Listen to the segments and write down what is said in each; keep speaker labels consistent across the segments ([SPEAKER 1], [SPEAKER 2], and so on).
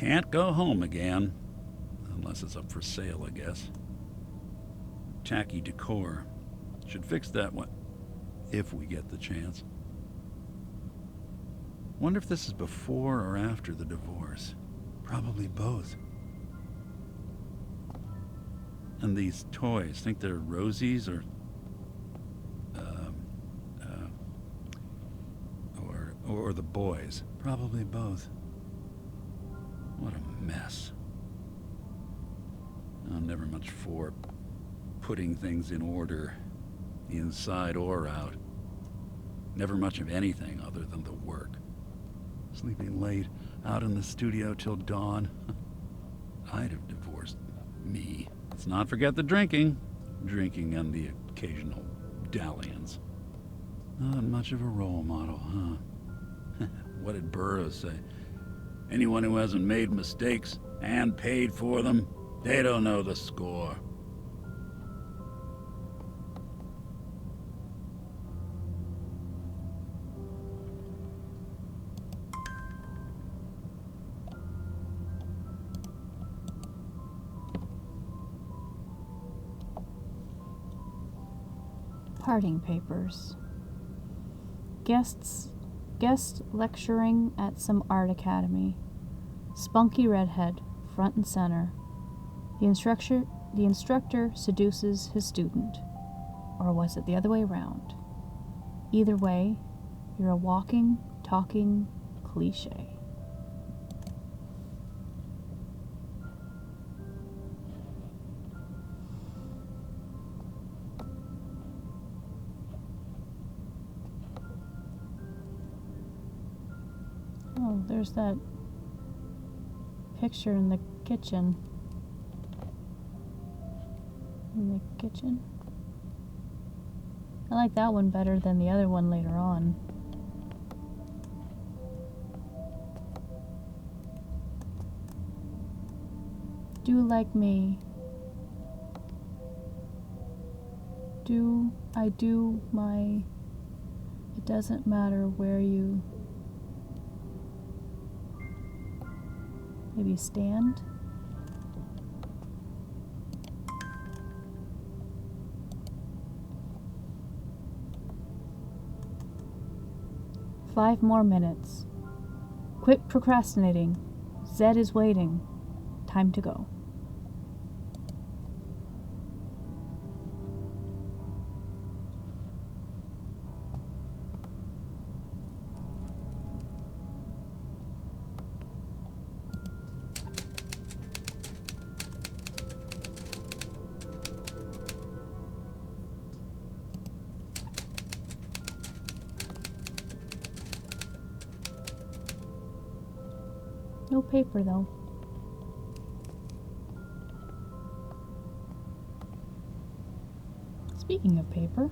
[SPEAKER 1] Can't go home again. Unless it's up for sale, I guess. Tacky decor. Should fix that one if we get the chance. Wonder if this is before or after the divorce. Probably both. And these toys, think they're Rosie's or the boys. Probably both. What a mess. Never much for putting things in order, inside or out. Never much of anything other than the work. Sleeping late, out in the studio till dawn. I'd have divorced me. Let's not forget the drinking. Drinking and the occasional dalliance. Not much of a role model, huh? What did Burroughs say? Anyone who hasn't made mistakes and paid for them, they don't know the score.
[SPEAKER 2] Parting papers. Guest lecturing at some art academy. Spunky redhead, front and center. The instructor seduces his student. Or was it the other way around? Either way, you're a walking, talking cliche. Oh, there's that picture in the kitchen. I like that one better than the other one later on. Do like me. I do my... It doesn't matter where you... Maybe stand? Five more minutes. Quit procrastinating. Zed is waiting. Time to go. No paper, though. Speaking of paper,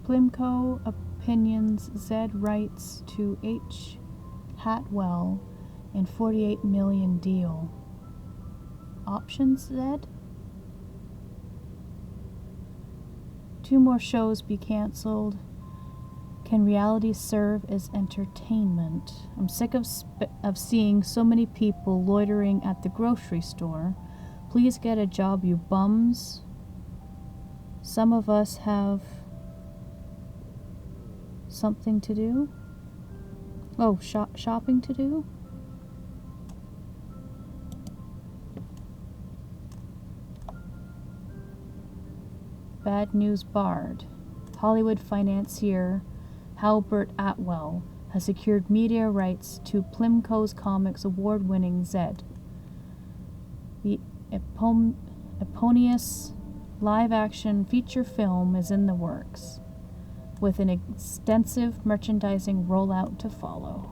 [SPEAKER 2] Plimco opinions Zed writes to H. Hatwell in 48 million deal. Options, Zed? 2 more shows be cancelled. Can reality serve as entertainment? I'm sick of seeing so many people loitering at the grocery store. Please get a job, you bums. Some of us have something to do. Oh, shopping to do? Bad news barred. Hollywood financier Halbert Atwell has secured media rights to Plimco's Comics award-winning Zed. The eponymous live-action feature film is in the works, with an extensive merchandising rollout to follow.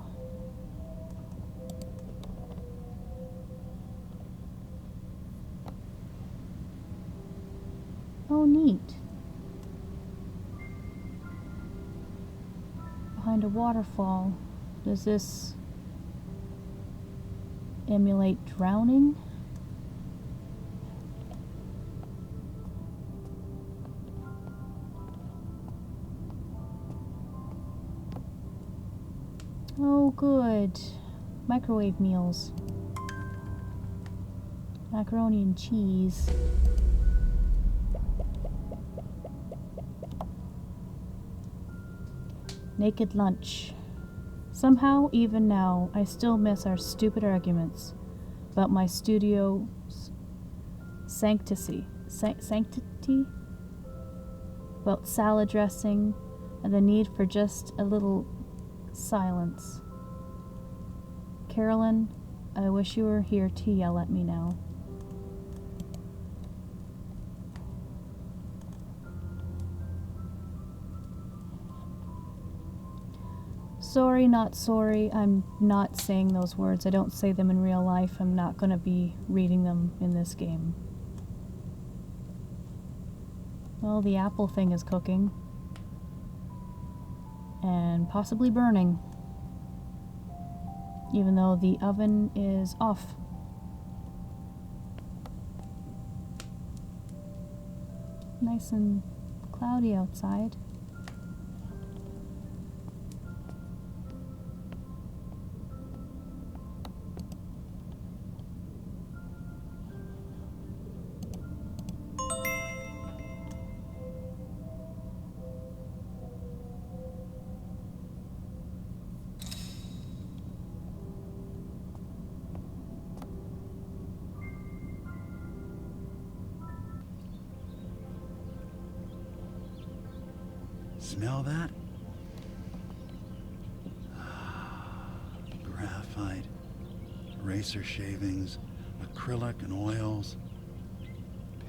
[SPEAKER 2] Oh, neat. Behind a waterfall. Does this emulate drowning? Oh, good. Microwave meals. Macaroni and cheese. Naked lunch. Somehow, even now, I still miss our stupid arguments about my studio's sanctity, about salad dressing, and the need for just a little silence. Carolyn, I wish you were here to yell at me now. Sorry, not sorry. I'm not saying those words. I don't say them in real life. I'm not going to be reading them in this game. Well, the apple thing is cooking. And possibly burning. Even though the oven is off. Nice and cloudy outside.
[SPEAKER 1] Smell that? Graphite, eraser shavings, acrylic and oils,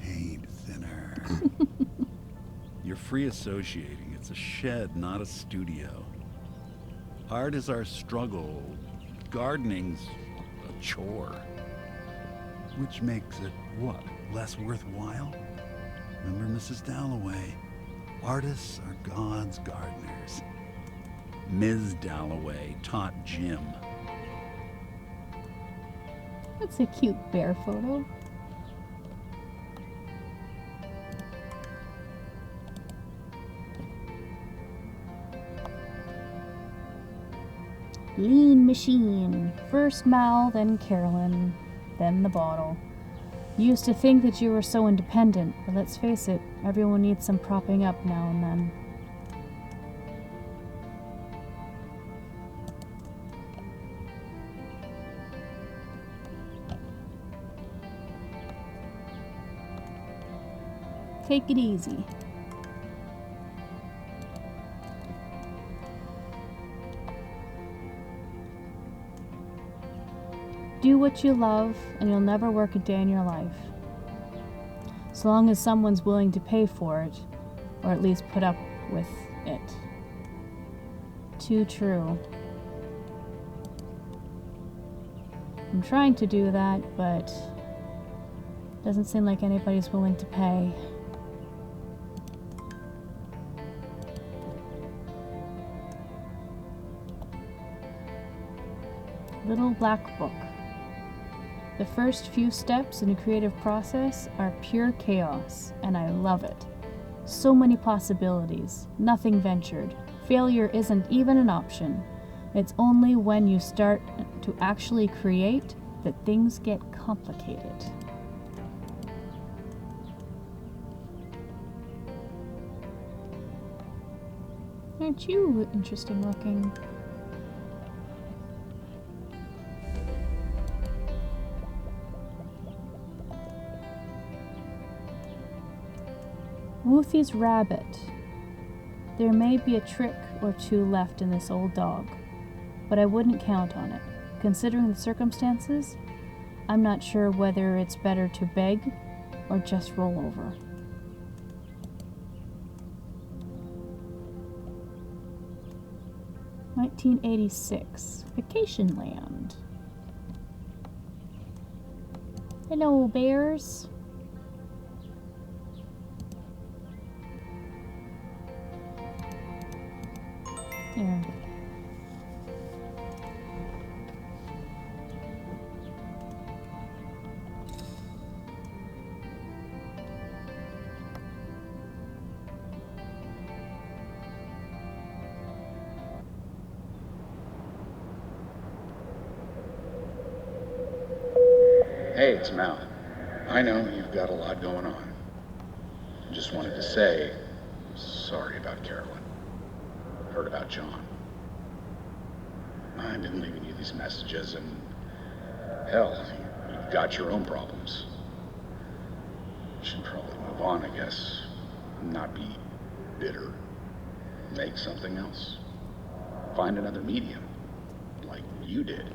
[SPEAKER 1] paint thinner. You're free associating. It's a shed, not a studio. Art is our struggle. Gardening's a chore. Which makes it, what, less worthwhile? Remember Mrs. Dalloway? Artists are God's gardeners. Ms. Dalloway taught Jim.
[SPEAKER 2] That's a cute bear photo. Lean machine. First Mal, then Carolyn, then the bottle. You used to think that you were so independent, but let's face it, everyone needs some propping up now and then. Take it easy. Do what you love, and you'll never work a day in your life. So long as someone's willing to pay for it, or at least put up with it. Too true. I'm trying to do that, but doesn't seem like anybody's willing to pay. Little Black Book. The first few steps in a creative process are pure chaos, and I love it. So many possibilities, nothing ventured. Failure isn't even an option. It's only when you start to actually create that things get complicated. Aren't you interesting looking? Woothie's rabbit. There may be a trick or two left in this old dog, but I wouldn't count on it. Considering the circumstances, I'm not sure whether it's better to beg or just roll over. (1986) Vacation Land. Hello, bears. There.
[SPEAKER 3] Hey, it's Mal. I know you've got a lot going on. Just wanted to say, sorry about Carolyn. Heard about John. I've been leaving you these messages and, hell, you've got your own problems. Should probably move on, I guess. Not be bitter. Make something else. Find another medium, like you did.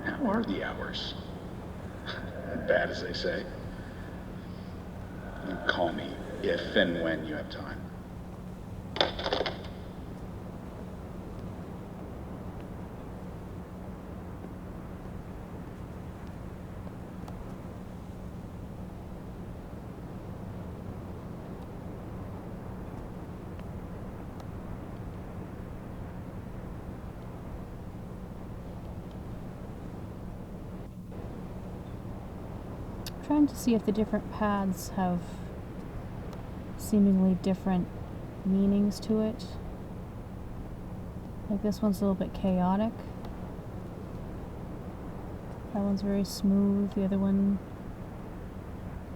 [SPEAKER 3] How are the hours? Bad as they say. You call me if and when you have time.
[SPEAKER 2] Trying to see if the different paths have seemingly different meanings to it. Like this one's a little bit chaotic. That one's very smooth. The other one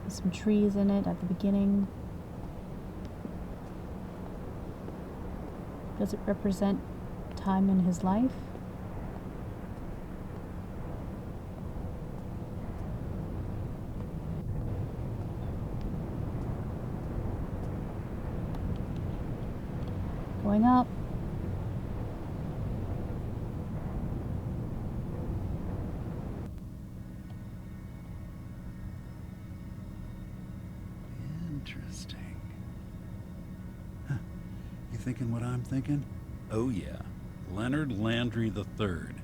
[SPEAKER 2] has some trees in it at the beginning. Does it represent time in his life? Going up.
[SPEAKER 1] Interesting. Huh. You thinking what I'm thinking? Oh yeah. Leonard Landry III.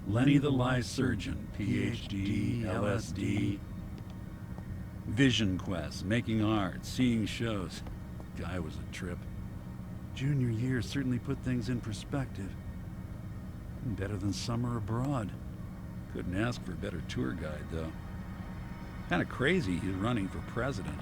[SPEAKER 1] Lenny the Lysurgeon, PhD, LSD. Vision quest, making art, seeing shows. Guy was a trip. Junior year certainly put things in perspective. Better than summer abroad. Couldn't ask for a better tour guide, though. Kinda crazy he's running for president.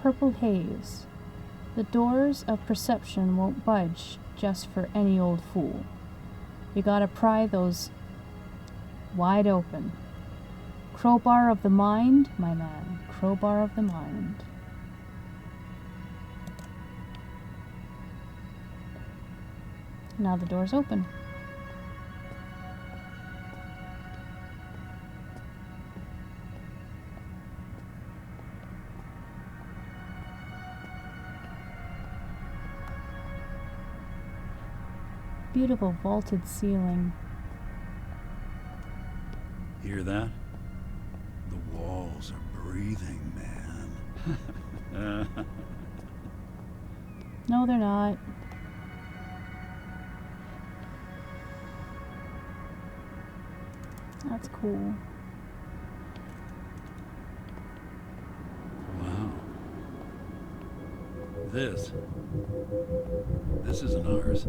[SPEAKER 2] Purple haze. The doors of perception won't budge just for any old fool. You gotta pry those wide open. Crowbar of the mind, my man. Crowbar of the mind. Now the door's open. Beautiful vaulted ceiling.
[SPEAKER 1] Hear that? The walls are breathing, man.
[SPEAKER 2] No, they're not. That's cool.
[SPEAKER 1] Wow. This isn't ours.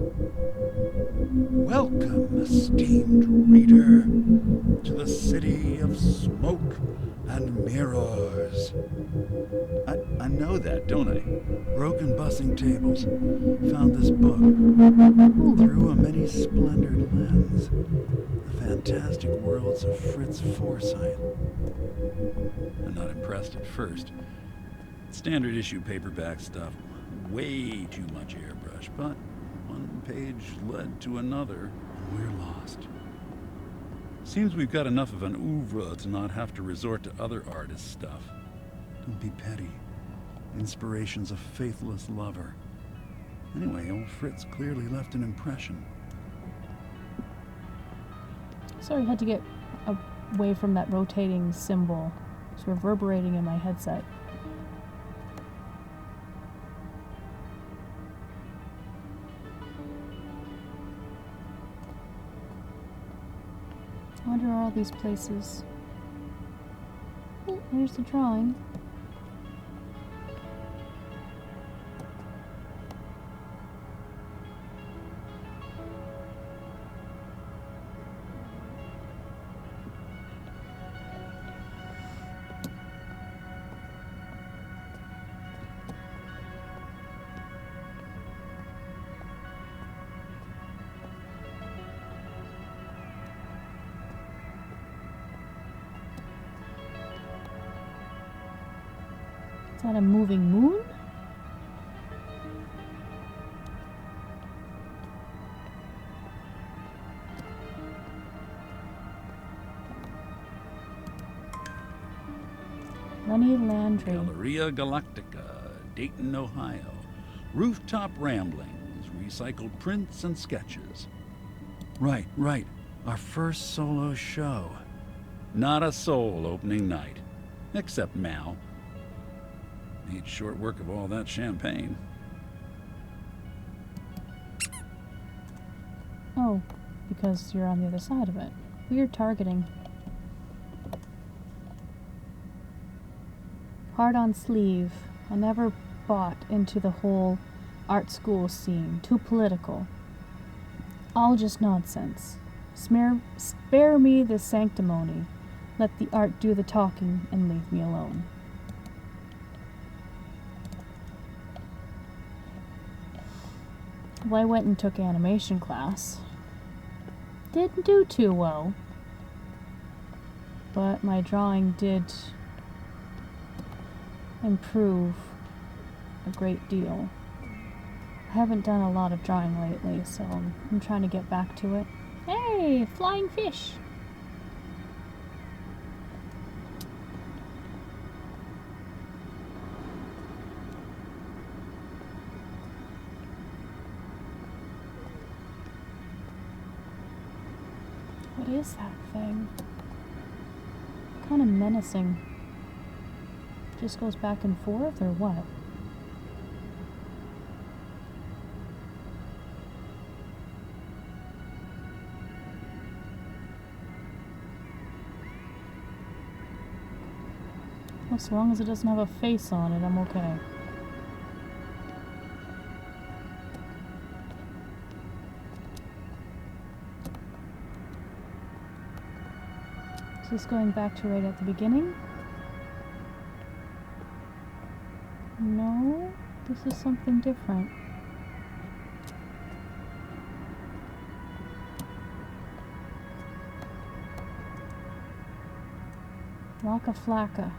[SPEAKER 1] Welcome, esteemed reader, to the city of smoke and mirrors. I know that, don't I? Broken bussing tables. Found this book through a many-splendored lens. The fantastic worlds of Fritz Forsyth. I'm not impressed at first. Standard issue paperback stuff. Way too much airbrush, but one page led to another, and we're lost. Seems we've got enough of an oeuvre to not have to resort to other artists' stuff. Don't be petty. Inspiration's a faithless lover. Anyway, old Fritz clearly left an impression.
[SPEAKER 2] Sorry, I had to get away from that rotating symbol. It's reverberating in my headset. I wonder where all these places. Oh, there's the drawing. Is that a moving moon? Lenny Landry.
[SPEAKER 1] Galleria Galactica, Dayton, Ohio. Rooftop ramblings, recycled prints and sketches. Right. Our first solo show. Not a soul opening night. Except Mal. Made short work of all that champagne.
[SPEAKER 2] Oh, because you're on the other side of it. Weird targeting. Hard on sleeve. I never bought into the whole art school scene. Too political. All just nonsense. Spare me the sanctimony. Let the art do the talking and leave me alone. Well, I went and took animation class. Didn't do too well. But my drawing did improve a great deal. I haven't done a lot of drawing lately, so I'm trying to get back to it. Hey, flying fish! What is that thing? Kind of menacing. Just goes back and forth, or what? Well, as long as it doesn't have a face on it, I'm okay. Is this going back to right at the beginning? No, this is something different. Waka Flocka.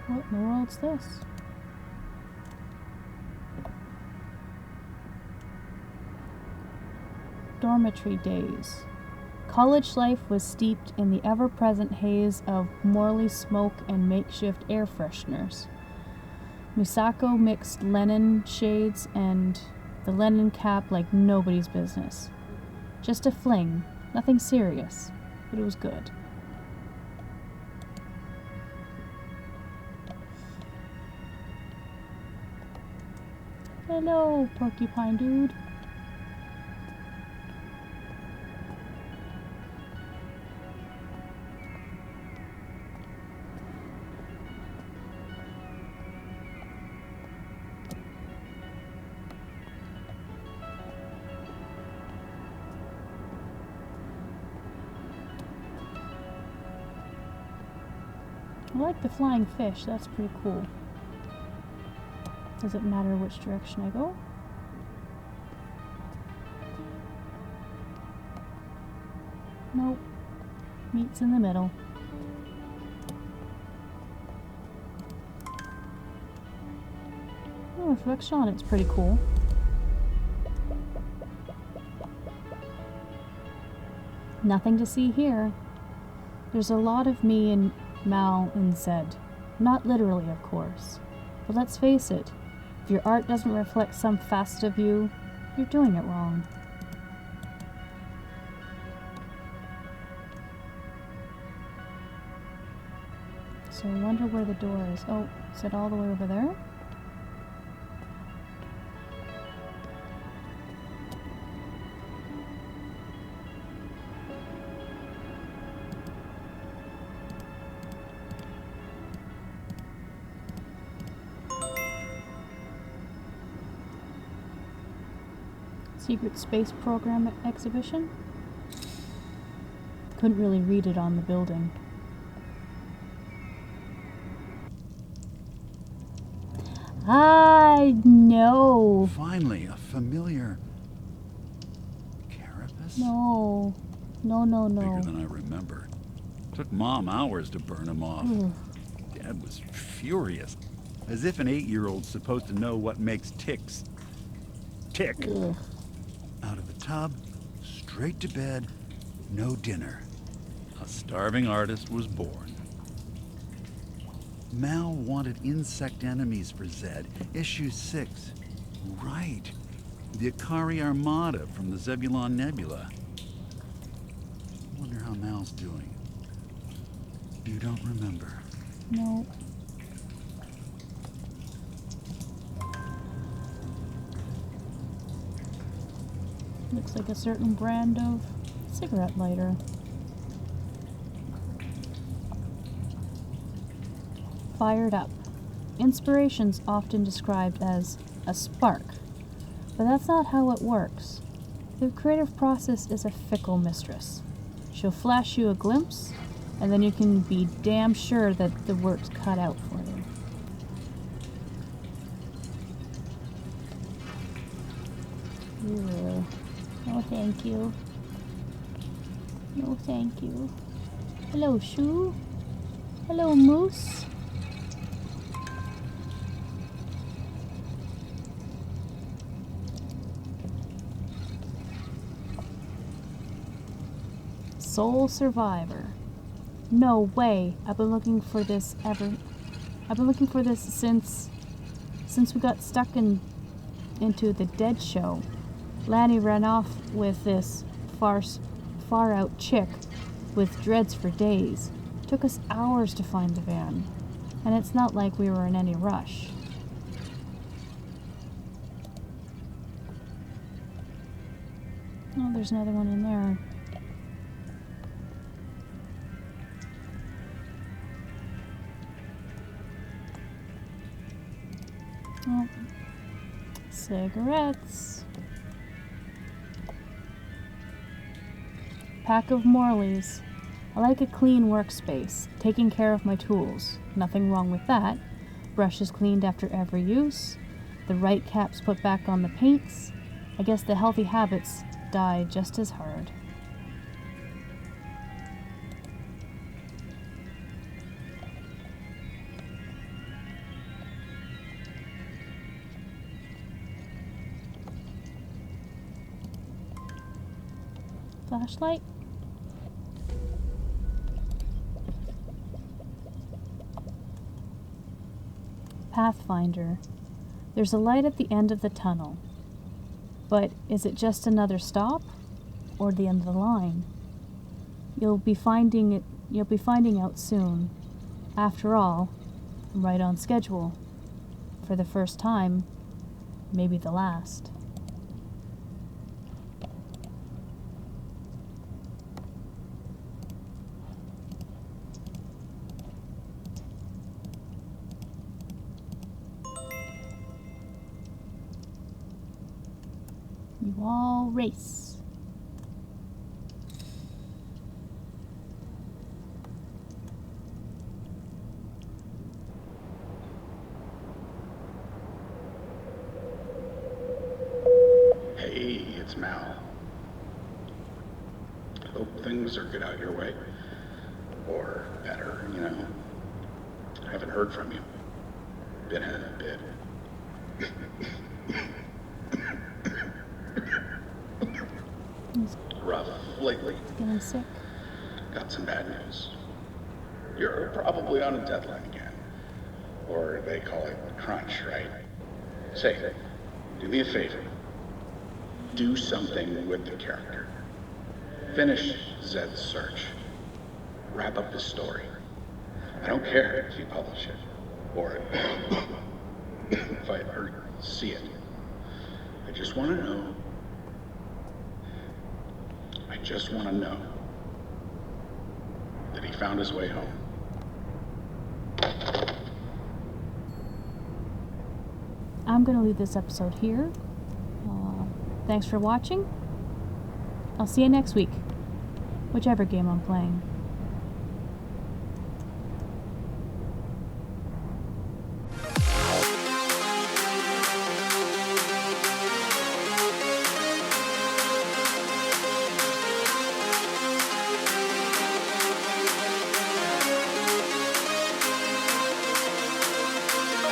[SPEAKER 2] What in the world's this? Dormitory days. College life was steeped in the ever-present haze of Morley smoke and makeshift air fresheners. Misako mixed Lennon shades and the Lennon cap like nobody's business. Just a fling, nothing serious, but it was good. Hello, porcupine dude. I like the flying fish, that's pretty cool. Does it matter which direction I go? Nope. Meat's in the middle. Oh, reflection on it's pretty cool. Nothing to see here. There's a lot of me and Mal and Zed. Not literally, of course. But let's face it, if your art doesn't reflect some facet of you, you're doing it wrong. So I wonder where the door is. Oh, is it all the way over there? Secret Space Program exhibition? Couldn't really read it on the building. I know.
[SPEAKER 1] Finally, a familiar carapace?
[SPEAKER 2] No.
[SPEAKER 1] Bigger than I remember. Took Mom hours to burn them off.
[SPEAKER 2] Ugh.
[SPEAKER 1] Dad was furious, as if an 8-year-old's supposed to know what makes ticks tick.
[SPEAKER 2] Ugh.
[SPEAKER 1] Out of the tub, straight to bed, no dinner. A starving artist was born. Mal wanted insect enemies for Zed, issue 6. Right. The Akari Armada from the Zebulon Nebula. Wonder how Mal's doing. You don't remember.
[SPEAKER 2] No. Looks like a certain brand of cigarette lighter. Fired up. Inspiration's often described as a spark, but that's not how it works. The creative process is a fickle mistress. She'll flash you a glimpse, and then you can be damn sure that the work's cut out for you. Ew. No, thank you. No, thank you. Hello, Shoe. Hello, Moose. Soul Survivor. No way. I've been looking for this since we got stuck into the Dead show. Lanny ran off with this far out chick with dreads for days. Took us hours to find the van, and it's not like we were in any rush. Oh, there's another one in there. Oh, cigarettes. Pack of Morleys. I like a clean workspace, taking care of my tools. Nothing wrong with that. Brushes cleaned after every use. The right caps put back on the paints. I guess the healthy habits die just as hard. Flashlight. Pathfinder. There's a light at the end of the tunnel. But is it just another stop or the end of the line? You'll be finding out soon. After all, I'm right on schedule. For the first time, maybe the last. You all race.
[SPEAKER 3] Hey, it's Mal. Hope things are good out your way. Or better, you know. I haven't heard from you. Been a bit.
[SPEAKER 2] He's
[SPEAKER 3] Rough lately.
[SPEAKER 2] getting sick.
[SPEAKER 3] Got some bad news. You're probably on a deadline again. Or they call it crunch, right? Say, do me a favor. Do something with the character. Finish Zed's search. Wrap up the story. I don't care if you publish it. Or if I ever see it. I just want to know. I just want to know that he found his way home.
[SPEAKER 2] I'm going to leave this episode here. Thanks for watching. I'll see you next week, whichever game I'm playing.